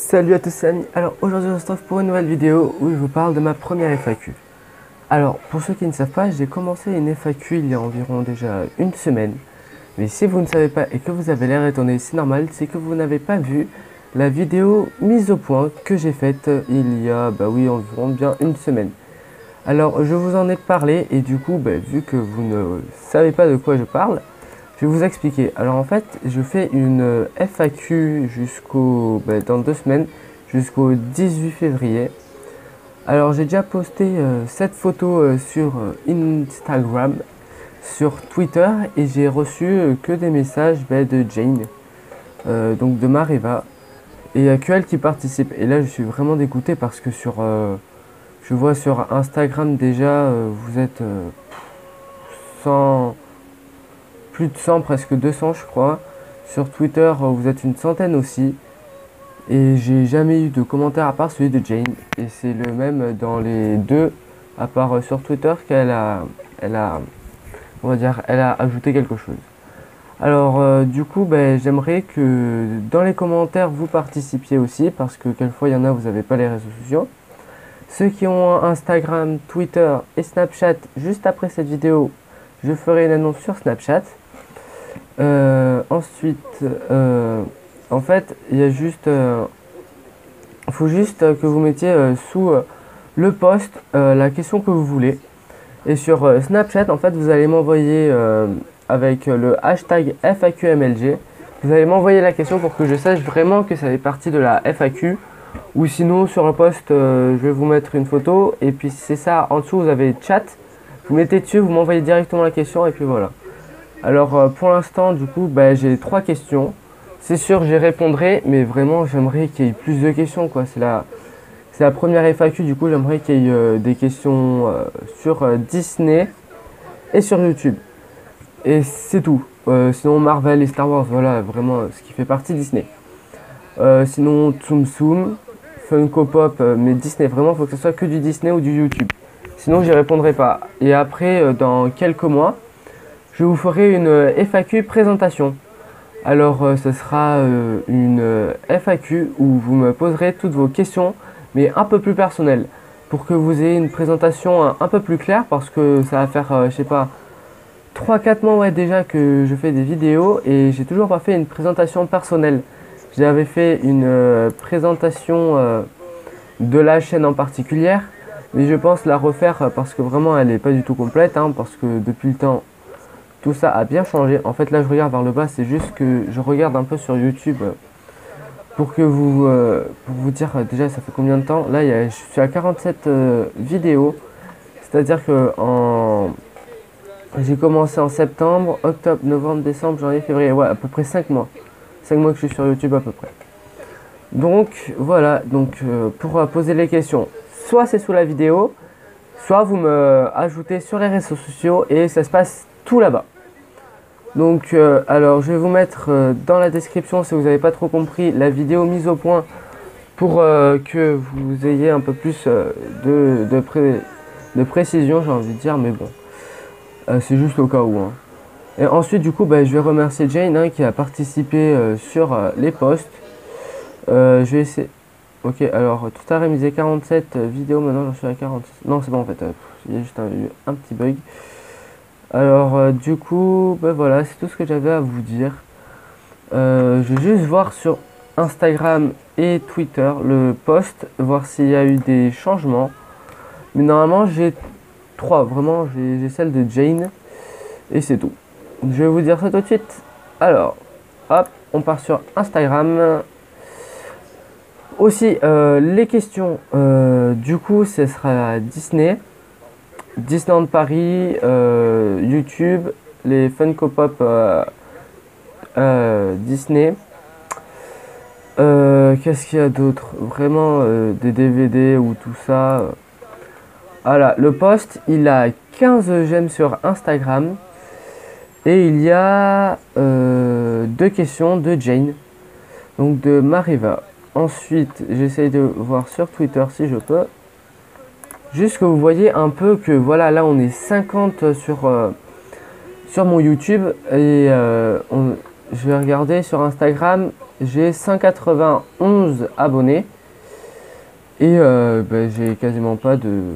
Salut à tous les amis, alors aujourd'hui on se retrouve pour une nouvelle vidéo où je vous parle de ma première FAQ. Alors pour ceux qui ne savent pas, j'ai commencé une FAQ il y a environ déjà une semaine. Mais si vous ne savez pas et que vous avez l'air étonné, c'est normal, c'est que vous n'avez pas vu la vidéo mise au point que j'ai faite il y a environ bien une semaine. Alors je vous en ai parlé et du coup vu que vous ne savez pas de quoi je parle, je vais vous expliquer. Alors en fait, je fais une FAQ dans 2 semaines, jusqu'au 18 février. Alors j'ai déjà posté cette photo sur Instagram, sur Twitter, et j'ai reçu que des messages de Jane, donc de Mariva, et il n'y a que elle qui participe. Et là je suis vraiment dégoûté parce que je vois sur Instagram déjà, vous êtes 100... plus de 100, presque 200 je crois. Sur Twitter, vous êtes une centaine aussi. Et j'ai jamais eu de commentaire à part celui de Jane. Et c'est le même dans les deux, à part sur Twitter qu'elle a, on va dire, elle a ajouté quelque chose. Alors du coup, j'aimerais que dans les commentaires vous participiez aussi, parce que quelquefois il y en a, vous n'avez pas les réseaux sociaux. Ceux qui ont Instagram, Twitter et Snapchat, juste après cette vidéo, je ferai une annonce sur Snapchat. Ensuite, en fait, il y a juste, faut juste que vous mettiez sous le post la question que vous voulez. Et sur Snapchat, en fait, vous allez m'envoyer avec le hashtag FAQMLG. Vous allez m'envoyer la question pour que je sache vraiment que ça fait partie de la FAQ. Ou sinon, sur le post, je vais vous mettre une photo. Et puis, c'est ça, en dessous, vous avez chat. Vous mettez dessus, vous m'envoyez directement la question. Et puis voilà. Alors, pour l'instant, du coup, j'ai 3 questions. C'est sûr, j'y répondrai, mais vraiment, j'aimerais qu'il y ait plus de questions, quoi. C'est la première FAQ, du coup, j'aimerais qu'il y ait des questions sur Disney et sur YouTube. Et c'est tout. Sinon, Marvel et Star Wars, voilà, vraiment, ce qui fait partie Disney. Sinon, Tsum Tsum, Funko Pop, mais Disney, vraiment, il faut que ce soit que du Disney ou du YouTube. Sinon, j'y répondrai pas. Et après, dans quelques mois, je vous ferai une FAQ présentation. Alors ce sera une FAQ où vous me poserez toutes vos questions, mais un peu plus personnelles, pour que vous ayez une présentation un peu plus claire, parce que ça va faire, je sais pas, 3-4 mois déjà que je fais des vidéos, et j'ai toujours pas fait une présentation personnelle. J'avais fait une présentation de la chaîne en particulier, mais je pense la refaire parce que vraiment elle n'est pas du tout complète, parce que depuis le temps, tout ça a bien changé. En fait, là, je regarde vers le bas, c'est juste que je regarde un peu sur YouTube pour vous dire déjà ça fait combien de temps. Là, je suis à 47 vidéos, c'est-à-dire que j'ai commencé en septembre, octobre, novembre, décembre, janvier, février, ouais, à peu près 5 mois. 5 mois que je suis sur YouTube à peu près. Donc, voilà, pour poser les questions, soit c'est sous la vidéo, soit vous me ajoutez sur les réseaux sociaux et ça se passe tout là-bas. Donc alors je vais vous mettre dans la description, si vous n'avez pas trop compris, la vidéo mise au point pour que vous ayez un peu plus de précision, j'ai envie de dire, mais bon, c'est juste au cas où. Et ensuite du coup je vais remercier Jane qui a participé sur les posts. Je vais essayer. Ok, alors tout à l'heure il me disait 47 vidéos, maintenant j'en suis à 46. Non, c'est bon en fait, il y a juste un petit bug. Alors du coup, voilà, c'est tout ce que j'avais à vous dire. Je vais juste voir sur Instagram et Twitter le post, voir s'il y a eu des changements. Mais normalement j'ai 3, vraiment, j'ai celle de Jane et c'est tout. Je vais vous dire ça tout de suite. Alors, hop, on part sur Instagram. Aussi, les questions, du coup, ce sera Disney. Disneyland Paris, YouTube, les Funko Pop Disney. Qu'est-ce qu'il y a d'autre? Vraiment des DVD ou tout ça. Voilà, le post, il a 15 j'aime sur Instagram. Et il y a 2 questions de Jane, donc de Mariva. Ensuite, j'essaye de voir sur Twitter si je peux. Juste que vous voyez un peu que voilà, là on est 50 sur mon YouTube et je vais regarder sur Instagram, j'ai 191 abonnés. Et j'ai quasiment pas de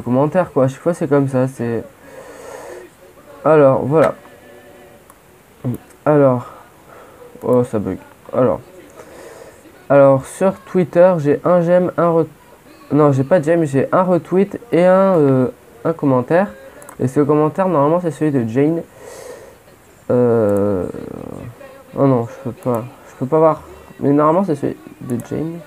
commentaires quoi. À chaque fois c'est comme ça. C'est alors voilà. Alors oh ça bug. Alors sur Twitter j'ai un j'aime, non j'ai pas de j'aime, j'ai un retweet et un commentaire. Et ce commentaire normalement c'est celui de Jane. Oh non je peux pas voir. Mais normalement c'est celui de Jane.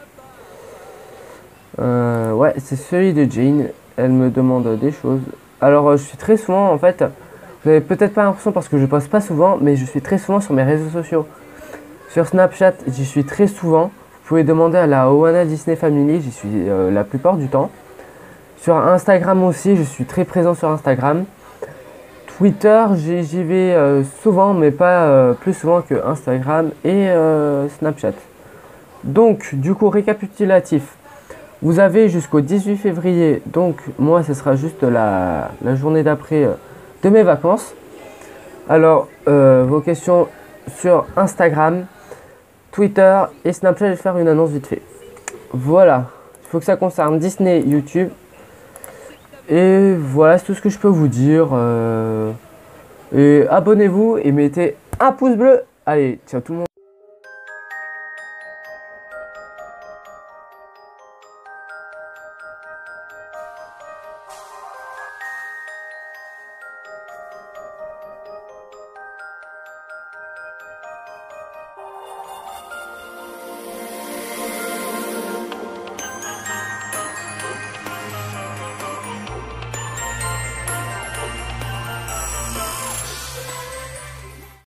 Ouais, c'est celui de Jane. Elle me demande des choses. Alors, je suis très souvent, en fait, vous avez peut-être pas l'impression parce que je poste pas souvent, mais je suis très souvent sur mes réseaux sociaux. Sur Snapchat, j'y suis très souvent. Vous pouvez demander à la Oana Disney Family, j'y suis la plupart du temps. Sur Instagram aussi, je suis très présent sur Instagram. Twitter, j'y vais souvent, mais pas plus souvent que Instagram et Snapchat. Donc, du coup, récapitulatif. Vous avez jusqu'au 18 février, donc moi ce sera juste la journée d'après de mes vacances. Alors vos questions sur Instagram, Twitter et Snapchat, je vais faire une annonce vite fait. Voilà, il faut que ça concerne Disney, YouTube. Et voilà, c'est tout ce que je peux vous dire. Et abonnez-vous et mettez un pouce bleu. Allez, ciao tout le monde.